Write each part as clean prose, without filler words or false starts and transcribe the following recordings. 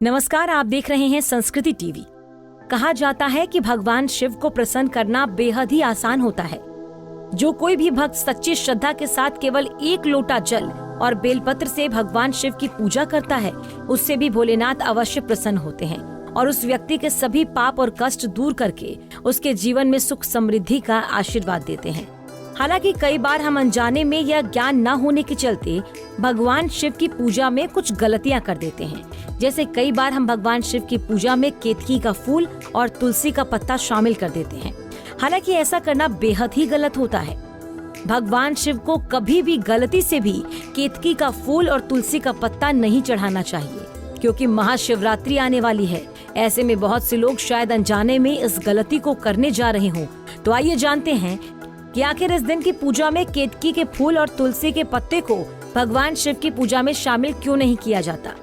नमस्कार, आप देख रहे हैं संस्कृति टीवी। कहा जाता है कि भगवान शिव को प्रसन्न करना बेहद ही आसान होता है। जो कोई भी भक्त सच्ची श्रद्धा के साथ केवल एक लोटा जल और बेलपत्र से भगवान शिव की पूजा करता है, उससे भी भोलेनाथ अवश्य प्रसन्न होते हैं और उस व्यक्ति के सभी पाप और कष्ट दूर करके उसके जीवन में सुख समृद्धि का आशीर्वाद देते हैं। हालांकि कई बार हम अनजाने में या ज्ञान न होने के चलते भगवान शिव की पूजा में कुछ गलतियां कर देते हैं। जैसे कई बार हम भगवान शिव की पूजा में केतकी का फूल और तुलसी का पत्ता शामिल कर देते हैं। हालांकि ऐसा करना बेहद ही गलत होता है। भगवान शिव को कभी भी गलती से भी केतकी का फूल और तुलसी का पत्ता नहीं चढ़ाना चाहिए, क्योंकि महाशिवरात्रि आने वाली है। ऐसे में बहुत से लोग शायद अनजाने में इस गलती को करने जा रहे हों। तो आइए जानते हैं कि आखिर इस दिन की पूजा में केतकी के फूल और तुलसी के पत्ते को भगवान शिव की पूजा में शामिल क्यों नहीं किया जाता।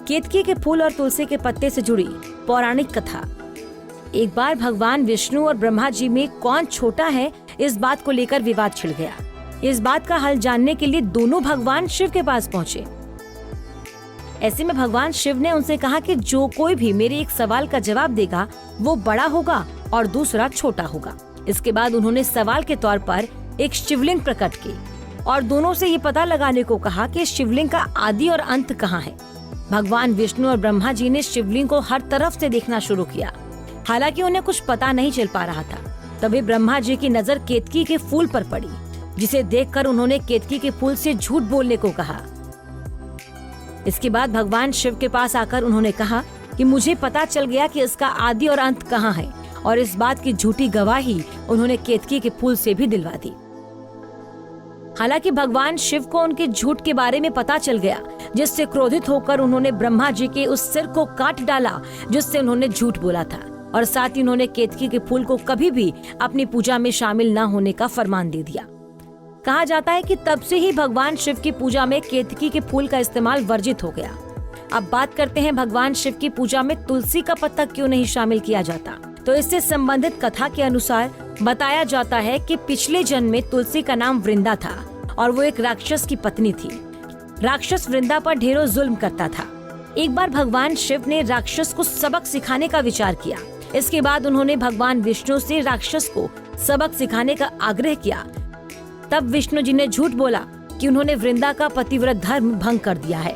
केतकी के फूल और तुलसी के पत्ते से जुड़ी पौराणिक कथा। एक बार भगवान विष्णु और ब्रह्मा जी में कौन छोटा है, इस बात को लेकर विवाद छिड़ गया। इस बात का हल जानने के लिए दोनों भगवान शिव के पास पहुँचे। ऐसे में भगवान शिव ने उनसे कहा कि जो कोई भी मेरे एक सवाल का जवाब देगा वो बड़ा होगा और दूसरा छोटा होगा। इसके बाद उन्होंने सवाल के तौर पर एक शिवलिंग प्रकट की और दोनों से ये पता लगाने को कहा कि शिवलिंग का आदि और अंत कहाँ है। भगवान विष्णु और ब्रह्मा जी ने शिवलिंग को हर तरफ से देखना शुरू किया। हालांकि उन्हें कुछ पता नहीं चल पा रहा था। तभी ब्रह्मा जी की नजर केतकी के फूल पर पड़ी, जिसे देखकर उन्होंने केतकी के फूल से झूठ बोलने को कहा। इसके बाद भगवान शिव के पास आकर उन्होंने कहा कि मुझे पता चल गया कि इसका आदि और अंत कहाँ है, और इस बात की झूठी गवाही उन्होंने केतकी के फूल से भी दिलवा दी। हालांकि भगवान शिव को उनके झूठ के बारे में पता चल गया, जिससे क्रोधित होकर उन्होंने ब्रह्मा जी के उस सिर को काट डाला जिससे उन्होंने झूठ बोला था, और साथ ही उन्होंने केतकी के फूल को कभी भी अपनी पूजा में शामिल न होने का फरमान दे दिया। कहा जाता है कि तब से ही भगवान शिव की पूजा में केतकी के फूल का इस्तेमाल वर्जित हो गया। अब बात करते हैं भगवान शिव की पूजा में तुलसी का पत्ता क्यों नहीं शामिल किया जाता। तो इससे संबंधित कथा के अनुसार बताया जाता है कि पिछले जन्म में तुलसी का नाम वृंदा था और वो एक राक्षस की पत्नी थी। राक्षस वृंदा पर ढेरों जुल्म करता था। एक बार भगवान शिव ने राक्षस को सबक सिखाने का विचार किया। इसके बाद उन्होंने भगवान विष्णु से राक्षस को सबक सिखाने का आग्रह किया। तब विष्णु जी ने झूठ बोला कि उन्होंने वृंदा का पतिव्रत धर्म भंग कर दिया है।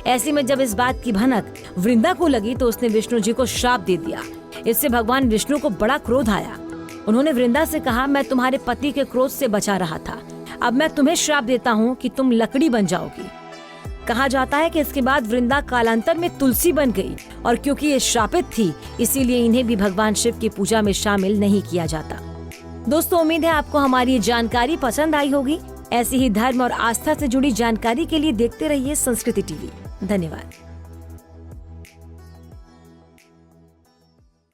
ऐसे में जब इस बात की भनक वृंदा को लगी तो उसने विष्णु जी को श्राप दे दिया। इससे भगवान विष्णु को बड़ा क्रोध आया। उन्होंने वृंदा से कहा, मैं तुम्हारे पति के क्रोध से बचा रहा था, अब मैं तुम्हें श्राप देता हूँ कि तुम लकड़ी बन जाओगी। कहा जाता है कि इसके बाद वृंदा कालांतर में तुलसी बन गई, और क्योंकि ये श्रापित थी इसीलिए इन्हें भी भगवान शिव की पूजा में शामिल नहीं किया जाता। दोस्तों, उम्मीद है आपको हमारी ये जानकारी पसंद आई होगी। ऐसी ही धर्म और आस्था से जुड़ी जानकारी के लिए देखते रहिए संस्कृति टीवी। धन्यवाद।